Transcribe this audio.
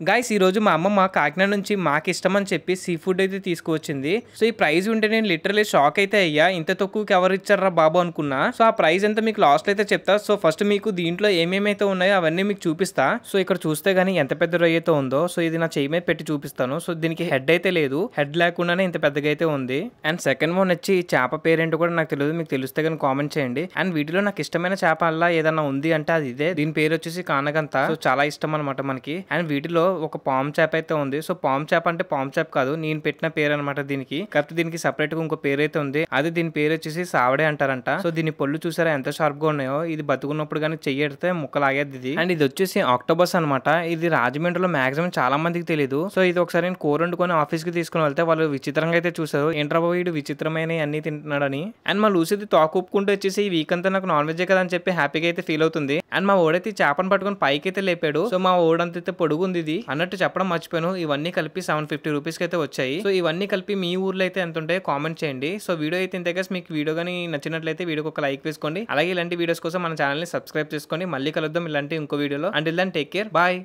Guys ఈ రోజు మా అమ్మ కాకినాడ నుంచి మాకు ఇష్టం అని చెప్పి సీ ఫుడ్ అయితే తీసుకువచ్చింది. సో ఈ ప్రైస్ ఉంటే నేను లిటరలీ షాక్ అయితే అయ్యా. ఇంత తక్కువకి ఎవరు ఇచ్చారా బాబు అనుకున్నా. సో ఆ ప్రైస్ ఎంత మీకు లాస్ట్ అయితే చెప్తా. సో ఫస్ట్ మీకు దీంట్లో ఏమేమైతే ఉన్నాయో అవన్నీ మీకు చూపిస్తా. సో ఇక్కడ చూస్తే గానీ ఎంత పెద్ద రొయ్య అయితే ఉందో. సో ఇది నా చెయ్యి మీద పెట్టి చూపిస్తాను. సో దీనికి హెడ్ అయితే లేదు, హెడ్ లేకుండానే ఇంత పెద్దగా అయితే ఉంది. అండ్ సెకండ్ వన్ వచ్చి చేప పేరేంటో కూడా నాకు తెలియదు, మీకు తెలిస్తే కానీ కామెంట్ చేయండి. అండ్ వీటిలో నాకు ఇష్టమైన చేప అలా ఏదన్నా ఉంది అంటే అది ఇదే. దీని పేరు వచ్చేసి కానగంత. సో చాలా ఇష్టం అనమాట మనకి. అండ్ వీటిలో ఒక పాము చేప అయితే ఉంది. సో పాము చేప అంటే పాము చేప కాదు, నేను పెట్టిన పేరు అనమాట దీనికి. కాకపోతే దీనికి సపరేట్ గా ఇంకో పేరు అయితే ఉంది. అది దీని పేరు వచ్చేసి సావడే అంటారంట. సో దీని పళ్ళు చూసారా ఎంత షార్ప్ గా ఉన్నాయో. ఇది బతుకున్నప్పుడు కానీ చెయ్యడితే ముక్కలాగేది ఇది. అండ్ ఇది వచ్చేసి ఆక్టోబస్ అనమాట. ఇది రాజమండ్రిలో మాక్సిమం చాలా మందికి తెలియదు. సో ఇది ఒకసారి నేను కూర వండుకొని ఆఫీస్ కి తీసుకుని వెళ్తే వాళ్ళు విచిత్రంగా అయితే చూసారు, ఏంట్రా వీడు విచిత్రమైన అన్ని తింటున్నాడని. అండ్ మా లూసీ తోక ఉప్పుకుంటూ వచ్చేసి ఈ వీక్ అంతా నాకు నాన్ వెజ్ కదా అని చెప్పి హ్యాపీగా అయితే ఫీల్ అవుతుంది. అండ్ మా ఓడైతే చేపను పట్టుకొని పైకి అయితే లేపాడు. సో మా ఓడంత పొడుగుంది ఇది అన్నట్టు చెప్పడం మర్చిపోయాను. ఇవన్నీ కలిపి 750 రూపీస్ కి అయితే వచ్చాయి. సో ఇవన్నీ కలిపి మీ ఊర్లో అయితే ఎంత ఉంటాయో కామెంట్ చేయండి. సో వీడియో అయితే ఇంతే గైస్. మీకు వీడియో కానీ నచ్చినట్లయితే వీడియోకి ఒక లైక్ వేసుకోండి. అలాగే ఇలాంటి వీడియోస్ కోసం మన ఛానల్ ని సబ్స్క్రైబ్ చేసుకోండి. మళ్ళీ కలుద్దాం ఇలాంటి ఇంకో వీడియోలో. Until then take care, bye.